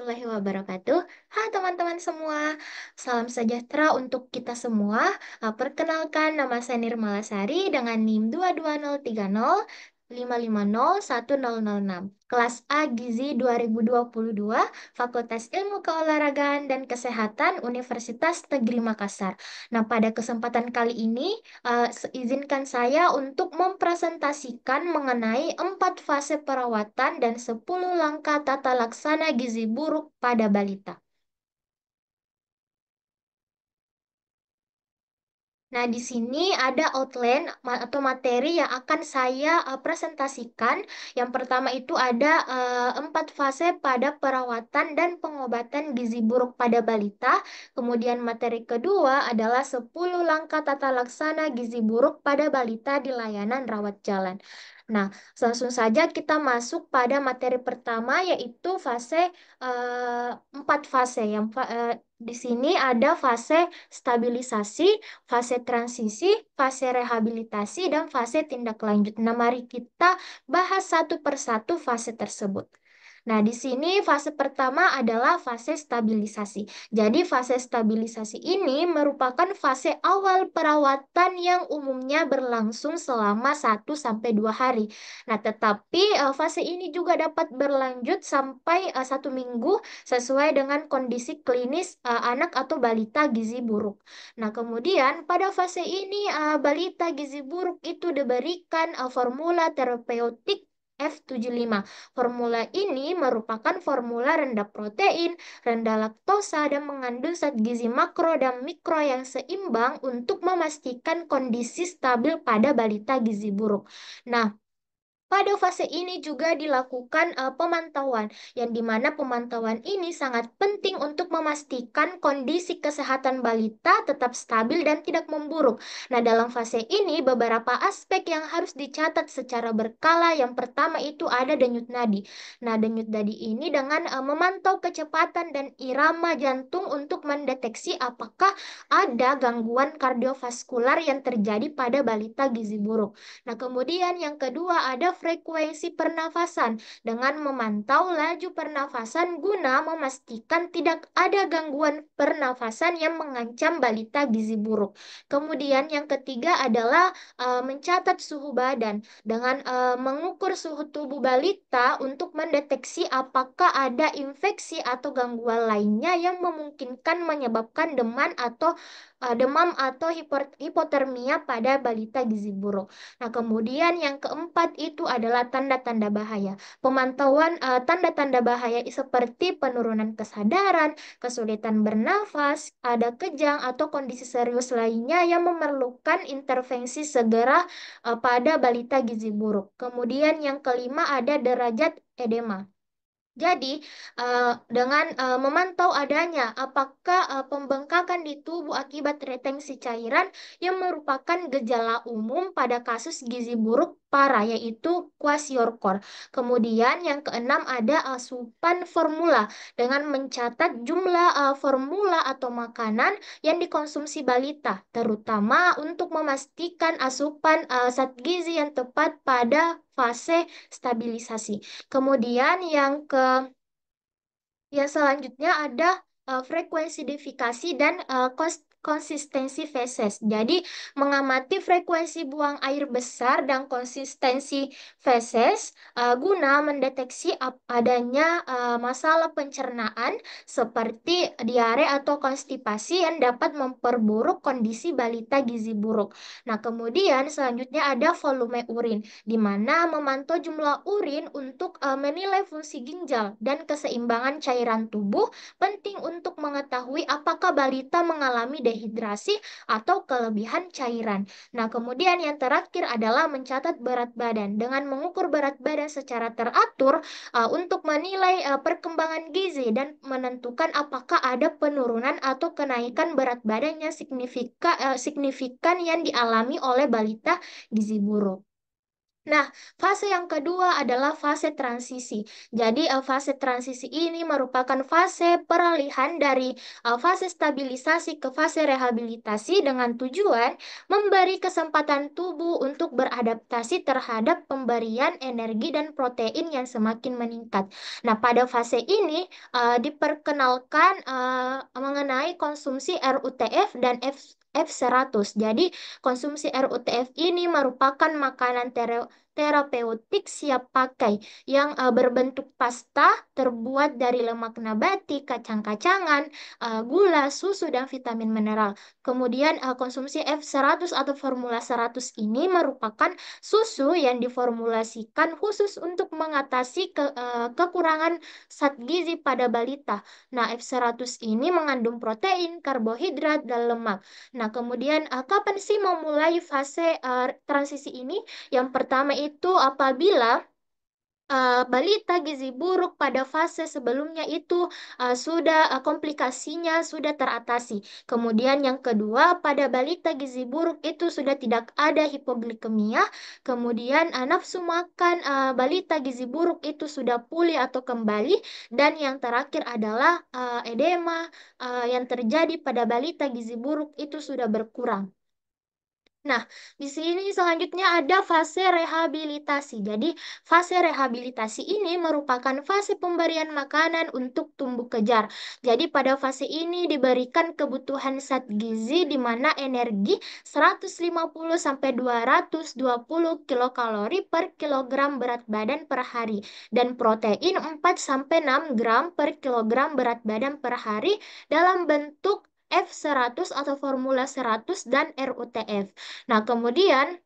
warahmatullahi wabarakatuh. Hai teman-teman semua, salam sejahtera untuk kita semua. Perkenalkan, nama saya Nirmala Sari dengan NIM 2205055010006. Kelas A Gizi 2022, Fakultas Ilmu Keolahragaan dan Kesehatan Universitas Negeri Makassar. Nah, pada kesempatan kali ini, izinkan saya untuk mempresentasikan mengenai 4 fase perawatan dan 10 langkah tata laksana gizi buruk pada balita. Nah, di sini ada outline atau materi yang akan saya presentasikan. Yang pertama itu ada 4 fase pada perawatan dan pengobatan gizi buruk pada balita. Kemudian materi kedua adalah 10 langkah tata laksana gizi buruk pada balita di layanan rawat jalan. Nah, langsung saja kita masuk pada materi pertama yaitu 4 fase. Di sini ada fase stabilisasi, fase transisi, fase rehabilitasi, dan fase tindak lanjut. Nah, mari kita bahas satu persatu fase tersebut. Nah, di sini fase pertama adalah fase stabilisasi. Jadi, fase stabilisasi ini merupakan fase awal perawatan yang umumnya berlangsung selama 1 sampai 2 hari. Nah, tetapi fase ini juga dapat berlanjut sampai 1 minggu sesuai dengan kondisi klinis anak atau balita gizi buruk. Nah, kemudian pada fase ini balita gizi buruk itu diberikan formula terapeutik F75. Formula ini merupakan formula rendah protein, rendah laktosa, dan mengandung zat gizi makro dan mikro yang seimbang untuk memastikan kondisi stabil pada balita gizi buruk. Nah, pada fase ini juga dilakukan pemantauan, yang dimana pemantauan ini sangat penting untuk memastikan kondisi kesehatan balita tetap stabil dan tidak memburuk. Nah, dalam fase ini beberapa aspek yang harus dicatat secara berkala. Yang pertama itu ada denyut nadi. Nah, denyut nadi ini dengan memantau kecepatan dan irama jantung untuk mendeteksi apakah ada gangguan kardiovaskular yang terjadi pada balita gizi buruk. Nah, kemudian yang kedua ada frekuensi pernafasan dengan memantau laju pernafasan guna memastikan tidak ada gangguan pernafasan yang mengancam balita gizi buruk. Kemudian yang ketiga adalah mencatat suhu badan dengan mengukur suhu tubuh balita untuk mendeteksi apakah ada infeksi atau gangguan lainnya yang memungkinkan menyebabkan demam atau hipotermia pada balita gizi buruk. Nah, kemudian yang keempat itu adalah tanda-tanda bahaya. Pemantauan tanda-tanda bahaya seperti penurunan kesadaran, kesulitan bernafas, ada kejang atau kondisi serius lainnya yang memerlukan intervensi segera pada balita gizi buruk. Kemudian yang kelima ada derajat edema. Jadi, dengan memantau adanya apakah pembengkakan di tubuh akibat retensi cairan yang merupakan gejala umum pada kasus gizi buruk parah, yaitu kwashiorkor. Kemudian yang keenam ada asupan formula dengan mencatat jumlah formula atau makanan yang dikonsumsi balita, terutama untuk memastikan asupan zat gizi yang tepat pada fase stabilisasi. Kemudian yang selanjutnya ada frekuensi defikasi dan konsistensi feses. Jadi, mengamati frekuensi buang air besar dan konsistensi feses guna mendeteksi adanya masalah pencernaan seperti diare atau konstipasi yang dapat memperburuk kondisi balita gizi buruk. Nah, kemudian selanjutnya ada volume urin, di mana memantau jumlah urin untuk menilai fungsi ginjal dan keseimbangan cairan tubuh, penting untuk mengetahui apakah balita mengalami dehidrasi atau kelebihan cairan. Nah, kemudian yang terakhir adalah mencatat berat badan dengan mengukur berat badan secara teratur untuk menilai perkembangan gizi dan menentukan apakah ada penurunan atau kenaikan berat badan yang signifikan yang dialami oleh balita gizi buruk. Nah, fase yang kedua adalah fase transisi. Jadi, fase transisi ini merupakan fase peralihan dari fase stabilisasi ke fase rehabilitasi dengan tujuan memberi kesempatan tubuh untuk beradaptasi terhadap pemberian energi dan protein yang semakin meningkat. Nah, pada fase ini diperkenalkan mengenai konsumsi RUTF dan F100. Jadi, konsumsi RUTF ini merupakan makanan terapeutik siap pakai yang berbentuk pasta terbuat dari lemak nabati, kacang-kacangan, gula, susu, dan vitamin mineral. Kemudian konsumsi F100 atau formula 100 ini merupakan susu yang diformulasikan khusus untuk mengatasi kekurangan zat gizi pada balita. Nah, F100 ini mengandung protein, karbohidrat, dan lemak. Nah, kemudian kapan sih memulai fase transisi ini? Yang pertama itu apabila balita gizi buruk pada fase sebelumnya itu sudah komplikasinya sudah teratasi. Kemudian yang kedua, pada balita gizi buruk itu sudah tidak ada hipoglikemia. Kemudian nafsu makan balita gizi buruk itu sudah pulih atau kembali. Dan yang terakhir adalah edema yang terjadi pada balita gizi buruk itu sudah berkurang. Nah, di sini selanjutnya ada fase rehabilitasi. Jadi, fase rehabilitasi ini merupakan fase pemberian makanan untuk tumbuh kejar. Jadi, pada fase ini diberikan kebutuhan zat gizi di mana energi 150 sampai 220 kilokalori per kilogram berat badan per hari dan protein 4 sampai 6 gram per kilogram berat badan per hari dalam bentuk F100 atau formula 100 dan RUTF. Nah, kemudian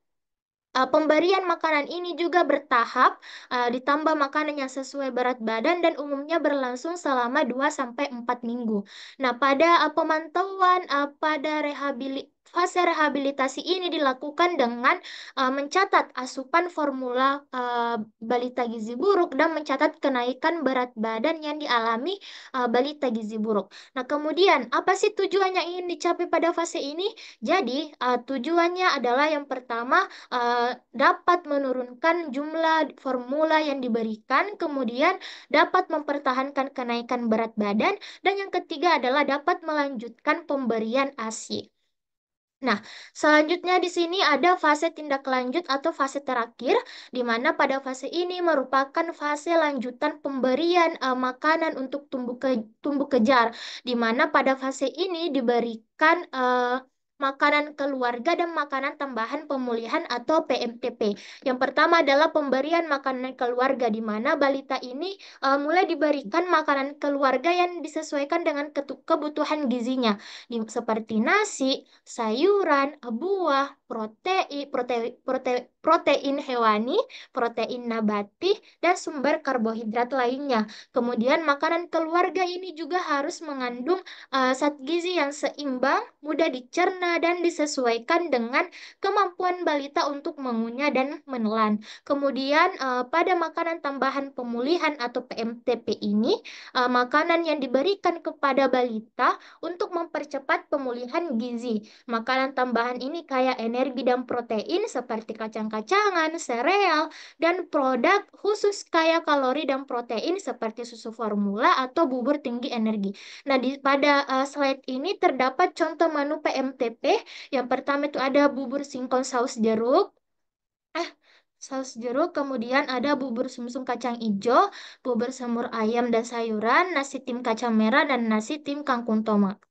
pemberian makanan ini juga bertahap, ditambah makanan yang sesuai berat badan dan umumnya berlangsung selama 2 sampai 4 minggu. Nah, pada pemantauan pada fase rehabilitasi ini dilakukan dengan mencatat asupan formula balita gizi buruk dan mencatat kenaikan berat badan yang dialami balita gizi buruk. Nah, kemudian apa sih tujuan yang ingin dicapai pada fase ini? Jadi, tujuannya adalah yang pertama dapat menurunkan jumlah formula yang diberikan, kemudian dapat mempertahankan kenaikan berat badan, dan yang ketiga adalah dapat melanjutkan pemberian ASI. Nah, selanjutnya di sini ada fase tindak lanjut atau fase terakhir, di mana pada fase ini merupakan fase lanjutan pemberian makanan untuk tumbuh kejar, di mana pada fase ini diberikan makanan keluarga dan makanan tambahan pemulihan atau PMTP. Yang pertama adalah pemberian makanan keluarga, di mana balita ini mulai diberikan makanan keluarga yang disesuaikan dengan kebutuhan gizinya, seperti nasi, sayuran, buah, protein hewani, protein nabati, dan sumber karbohidrat lainnya. Kemudian makanan keluarga ini juga harus mengandung zat gizi yang seimbang, mudah dicerna, dan disesuaikan dengan kemampuan balita untuk mengunyah dan menelan. Kemudian pada makanan tambahan pemulihan atau PMTP ini, makanan yang diberikan kepada balita untuk mempercepat pemulihan gizi. Makanan tambahan ini kaya energi dan protein seperti kacang-kacangan, sereal, dan produk khusus kaya kalori dan protein seperti susu formula atau bubur tinggi energi. Nah, pada slide ini terdapat contoh menu PMTP. Yang pertama itu ada bubur singkong saus jeruk. Eh, Saus jeruk, kemudian ada bubur sumsum kacang ijo, bubur semur ayam dan sayuran, nasi tim kacang merah, dan nasi tim kangkung tomat.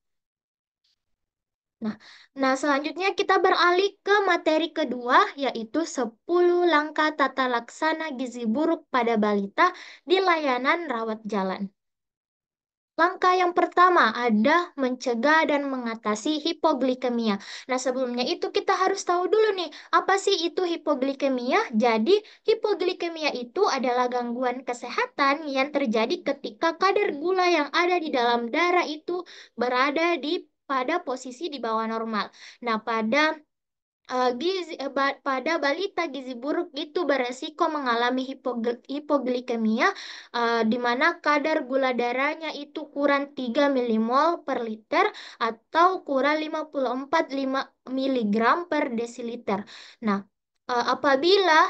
Nah, selanjutnya kita beralih ke materi kedua, yaitu 10 langkah tata laksana gizi buruk pada balita di layanan rawat jalan. Langkah yang pertama ada mencegah dan mengatasi hipoglikemia. Nah, sebelumnya itu kita harus tahu dulu nih, apa sih itu hipoglikemia? Jadi, hipoglikemia itu adalah gangguan kesehatan yang terjadi ketika kadar gula yang ada di dalam darah itu berada pada posisi di bawah normal. Nah, pada balita gizi buruk itu beresiko mengalami hipoglikemia, di mana kadar gula darahnya itu kurang 3 milimol per liter atau kurang 54 miligram per desiliter. Nah, apabila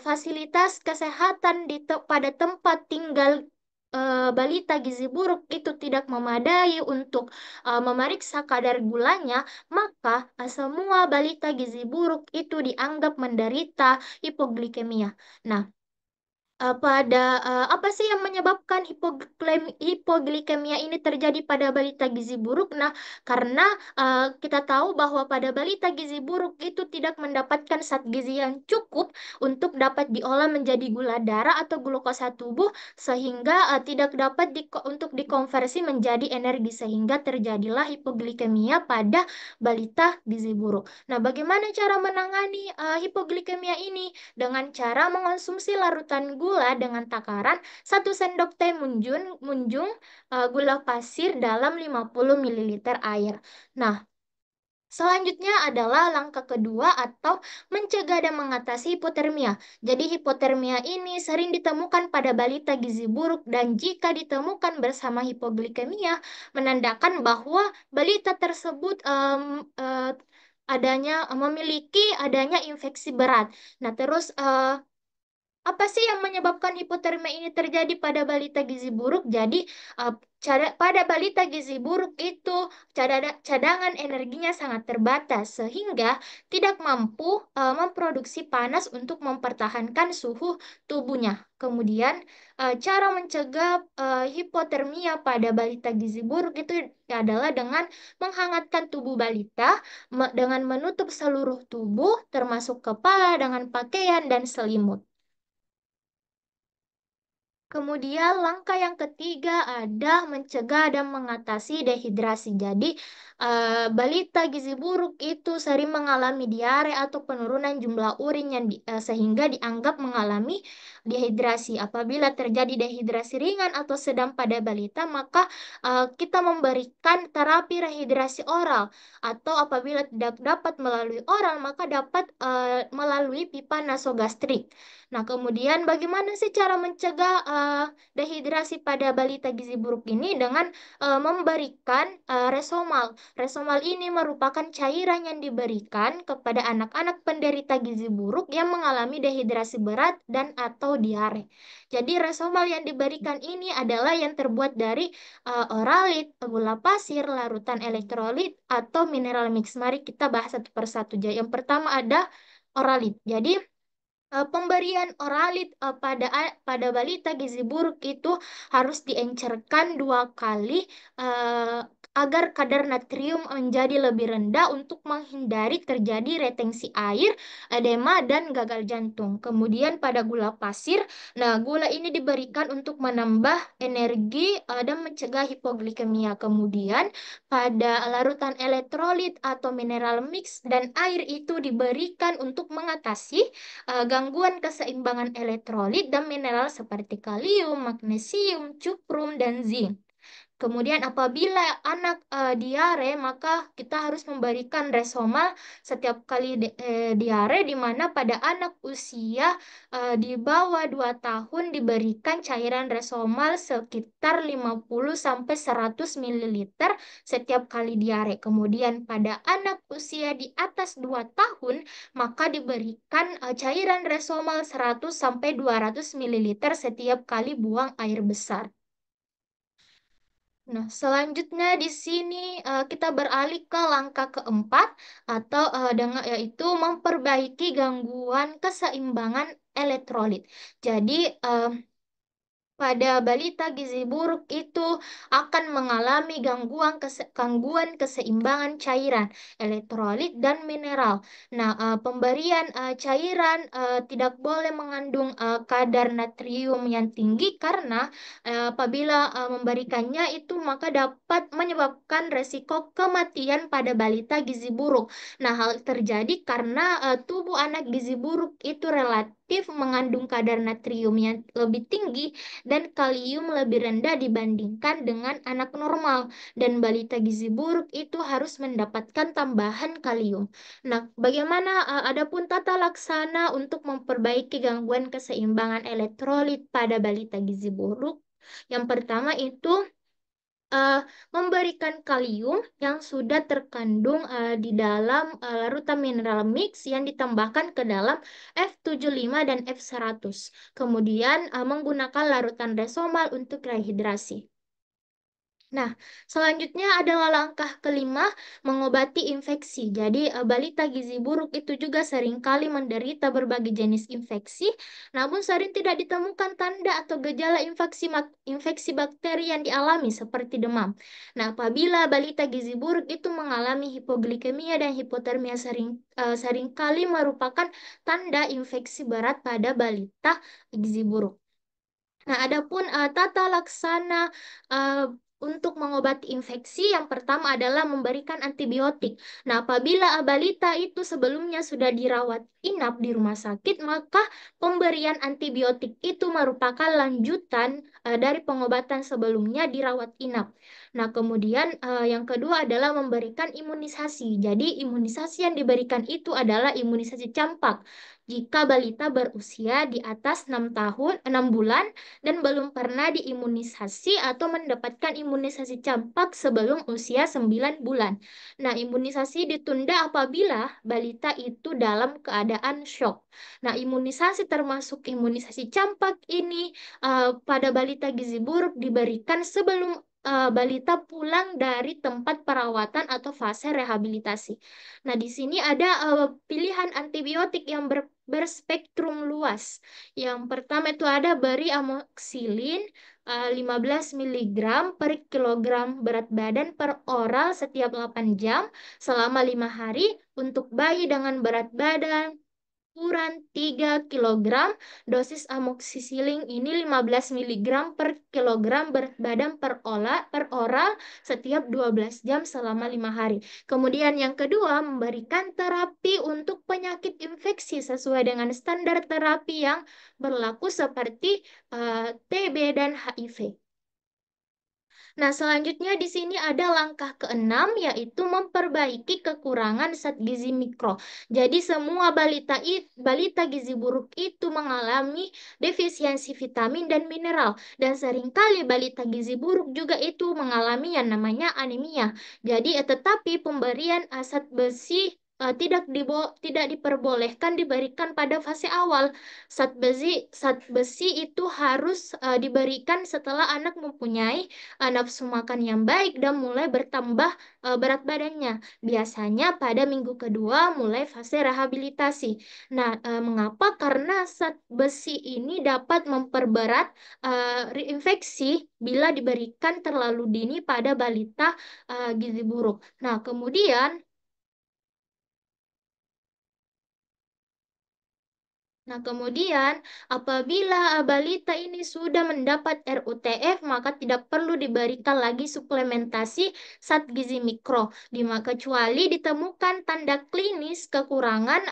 fasilitas kesehatan pada tempat tinggal balita gizi buruk itu tidak memadai untuk memeriksa kadar gulanya, maka semua balita gizi buruk itu dianggap menderita hipoglikemia. Nah, apa sih yang menyebabkan hipoglikemia ini terjadi pada balita gizi buruk? Nah, karena kita tahu bahwa pada balita gizi buruk itu tidak mendapatkan zat gizi yang cukup untuk dapat diolah menjadi gula darah atau glukosa tubuh, sehingga tidak dapat untuk dikonversi menjadi energi, sehingga terjadilah hipoglikemia pada balita gizi buruk. Nah, bagaimana cara menangani hipoglikemia ini? Dengan cara mengonsumsi larutan gula dengan takaran 1 sendok teh munjung gula pasir dalam 50 ml air. Nah, selanjutnya adalah langkah kedua atau mencegah dan mengatasi hipotermia. Jadi hipotermia ini sering ditemukan pada balita gizi buruk dan jika ditemukan bersama hipoglikemia menandakan bahwa balita tersebut memiliki adanya infeksi berat. Nah, terus apa sih yang menyebabkan hipotermia ini terjadi pada balita gizi buruk? Jadi, eh, pada balita gizi buruk itu cadangan energinya sangat terbatas, sehingga tidak mampu memproduksi panas untuk mempertahankan suhu tubuhnya. Kemudian, cara mencegah hipotermia pada balita gizi buruk itu adalah dengan menghangatkan tubuh balita, dengan menutup seluruh tubuh, termasuk kepala dengan pakaian dan selimut. Kemudian langkah yang ketiga ada mencegah dan mengatasi dehidrasi. Jadi balita gizi buruk itu sering mengalami diare atau penurunan jumlah urin sehingga dianggap mengalami dehidrasi. Apabila terjadi dehidrasi ringan atau sedang pada balita, maka kita memberikan terapi rehidrasi oral atau apabila tidak dapat melalui oral, maka dapat melalui pipa nasogastrik. Nah, kemudian bagaimana sih cara mencegah dehidrasi pada balita gizi buruk ini dengan memberikan Resomal. Resomal ini merupakan cairan yang diberikan kepada anak-anak penderita gizi buruk yang mengalami dehidrasi berat dan atau diare. Jadi Resomal yang diberikan ini adalah yang terbuat dari oralit, gula pasir, larutan elektrolit atau mineral mix. Mari kita bahas satu persatu. Jadi yang pertama ada oralit. Jadi pemberian oralit pada balita gizi buruk itu harus diencerkan 2 kali eh, agar kadar natrium menjadi lebih rendah untuk menghindari terjadi retensi air, edema, dan gagal jantung. Kemudian pada gula pasir, nah gula ini diberikan untuk menambah energi dan mencegah hipoglikemia. Kemudian pada larutan elektrolit atau mineral mix dan air itu diberikan untuk mengatasi gangguan keseimbangan elektrolit dan mineral seperti kalium, magnesium, cuprum, dan zinc. Kemudian apabila anak diare, maka kita harus memberikan Resomal setiap kali diare, di mana pada anak usia di bawah 2 tahun diberikan cairan Resomal sekitar 50 sampai 100 ml setiap kali diare. Kemudian pada anak usia di atas 2 tahun, maka diberikan cairan Resomal 100 sampai 200 ml setiap kali buang air besar. Nah, selanjutnya di sini kita beralih ke langkah keempat atau yaitu memperbaiki gangguan keseimbangan elektrolit. Jadi, pada balita gizi buruk itu akan mengalami gangguan keseimbangan cairan, elektrolit, dan mineral. Nah, pemberian cairan tidak boleh mengandung kadar natrium yang tinggi karena apabila memberikannya itu maka dapat menyebabkan resiko kematian pada balita gizi buruk. Nah, hal terjadi karena tubuh anak gizi buruk itu relatif mengandung kadar natrium yang lebih tinggi dan kalium lebih rendah dibandingkan dengan anak normal, dan balita gizi buruk itu harus mendapatkan tambahan kalium. Nah, bagaimana adapun tata laksana untuk memperbaiki gangguan keseimbangan elektrolit pada balita gizi buruk? Yang pertama itu eh, memberikan kalium yang sudah terkandung di dalam larutan mineral mix yang ditambahkan ke dalam F75 dan F100. Kemudian menggunakan larutan resomal untuk rehidrasi. Nah, selanjutnya adalah langkah kelima, mengobati infeksi. Jadi, balita gizi buruk itu juga seringkali menderita berbagai jenis infeksi, namun sering tidak ditemukan tanda atau gejala infeksi bakteri yang dialami seperti demam. Nah, apabila balita gizi buruk itu mengalami hipoglikemia dan hipotermia seringkali merupakan tanda infeksi berat pada balita gizi buruk. Nah, adapun tata laksana eh, untuk mengobati infeksi yang pertama adalah memberikan antibiotik. Nah, apabila balita itu sebelumnya sudah dirawat inap di rumah sakit, maka pemberian antibiotik itu merupakan lanjutan dari pengobatan sebelumnya dirawat inap. Nah, kemudian yang kedua adalah memberikan imunisasi. Jadi, imunisasi yang diberikan itu adalah imunisasi campak. Jika balita berusia di atas 6 bulan dan belum pernah diimunisasi atau mendapatkan imunisasi campak sebelum usia 9 bulan. Nah, imunisasi ditunda apabila balita itu dalam keadaan shock. Nah, imunisasi termasuk imunisasi campak ini pada balita gizi buruk diberikan sebelum balita pulang dari tempat perawatan atau fase rehabilitasi. Nah, di sini ada pilihan antibiotik yang berspektrum luas. Yang pertama itu ada beri amoxilin 15 miligram per kilogram berat badan per oral setiap 8 jam selama 5 hari untuk bayi dengan berat badan ukuran 3 kilogram. Dosis amoxicillin ini 15 miligram per kilogram berat badan per oral setiap 12 jam selama 5 hari. Kemudian yang kedua, memberikan terapi untuk penyakit infeksi sesuai dengan standar terapi yang berlaku seperti TB dan HIV. Nah, selanjutnya di sini ada langkah keenam, yaitu memperbaiki kekurangan zat gizi mikro. Jadi, semua balita gizi buruk itu mengalami defisiensi vitamin dan mineral. Dan seringkali balita gizi buruk juga itu mengalami yang namanya anemia. Jadi, tetapi pemberian zat besi tidak diperbolehkan diberikan pada fase awal. Zat besi itu harus diberikan setelah anak mempunyai nafsu makan yang baik dan mulai bertambah berat badannya. Biasanya pada minggu kedua mulai fase rehabilitasi. Nah, mengapa? Karena zat besi ini dapat memperberat reinfeksi bila diberikan terlalu dini pada balita gizi buruk. Nah, kemudian apabila balita ini sudah mendapat RUTF, maka tidak perlu diberikan lagi suplementasi zat gizi mikro, kecuali ditemukan tanda klinis kekurangan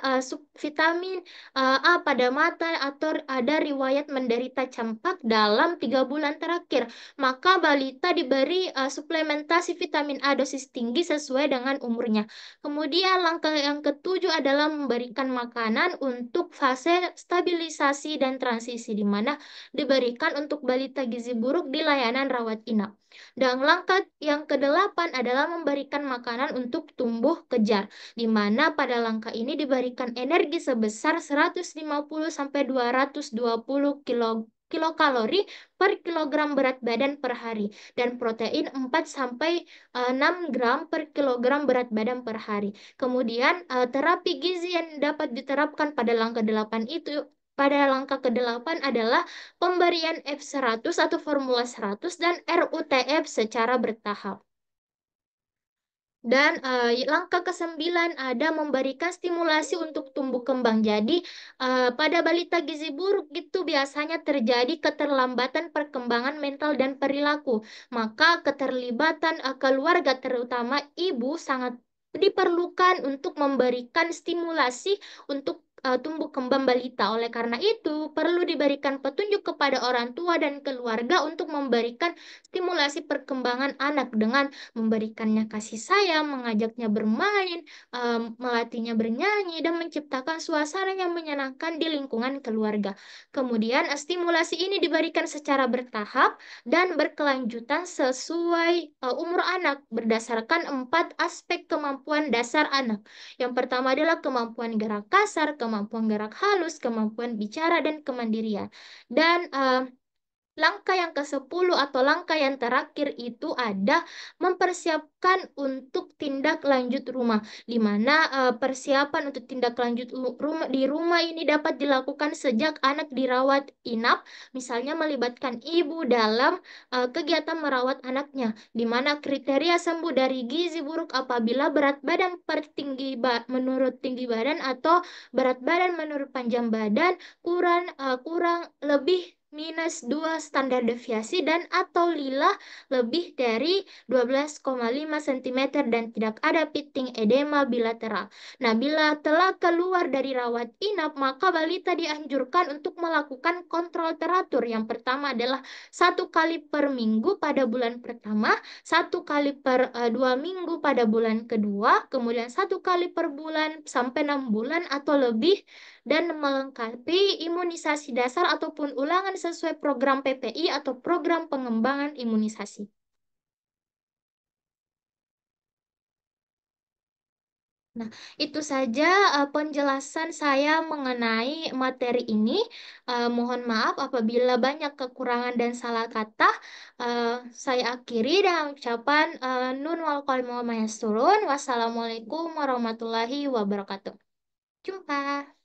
vitamin A pada mata atau ada riwayat menderita campak dalam 3 bulan terakhir. Maka balita diberi suplementasi vitamin A dosis tinggi sesuai dengan umurnya. Kemudian langkah yang ketujuh adalah memberikan makanan untuk fase stabilisasi dan transisi di mana diberikan untuk balita gizi buruk di layanan rawat inap. Dan langkah yang kedelapan adalah memberikan makanan untuk tumbuh kejar, di mana pada langkah ini diberikan energi sebesar 150 sampai 220 kilokalori per kilogram berat badan per hari dan protein 4 sampai 6 gram per kilogram berat badan per hari. Kemudian terapi gizi yang dapat diterapkan pada langkah ke-8 adalah pemberian F100 atau formula 100 dan RUTF secara bertahap. Dan langkah ke-9 ada memberikan stimulasi untuk tumbuh kembang. Jadi, pada balita gizi buruk itu biasanya terjadi keterlambatan perkembangan mental dan perilaku. Maka keterlibatan keluarga, terutama ibu, sangat diperlukan untuk memberikan stimulasi untuk tumbuh kembang balita. Oleh karena itu, perlu diberikan petunjuk kepada orang tua dan keluarga untuk memberikan stimulasi perkembangan anak dengan memberikannya kasih sayang, mengajaknya bermain, melatihnya bernyanyi, dan menciptakan suasana yang menyenangkan di lingkungan keluarga. Kemudian, stimulasi ini diberikan secara bertahap dan berkelanjutan sesuai umur anak berdasarkan 4 aspek kemampuan dasar anak. Yang pertama adalah kemampuan gerak kasar, kemampuan gerak halus, kemampuan bicara, dan kemandirian. Dan langkah yang ke-10 atau langkah yang terakhir itu ada mempersiapkan untuk tindak lanjut rumah, di mana persiapan untuk tindak lanjut rumah di rumah ini dapat dilakukan sejak anak dirawat inap, misalnya melibatkan ibu dalam kegiatan merawat anaknya, di mana kriteria sembuh dari gizi buruk apabila berat badan per menurut tinggi badan atau berat badan menurut panjang badan kurang lebih -2 standar deviasi dan atau lila lebih dari 12,5 cm dan tidak ada piting edema bilateral. Nah, bila telah keluar dari rawat inap, maka balita dianjurkan untuk melakukan kontrol teratur. Yang pertama adalah 1 kali per minggu pada bulan pertama, 1 kali per 2 minggu pada bulan kedua, kemudian 1 kali per bulan sampai 6 bulan atau lebih, dan melengkapi imunisasi dasar ataupun ulangan sesuai program PPI atau program pengembangan imunisasi. Nah, itu saja penjelasan saya mengenai materi ini. Mohon maaf apabila banyak kekurangan dan salah kata. Eh, saya akhiri dengan ucapan nun wal qalam wa ma yasturun. Wassalamualaikum warahmatullahi wabarakatuh. Jumpa.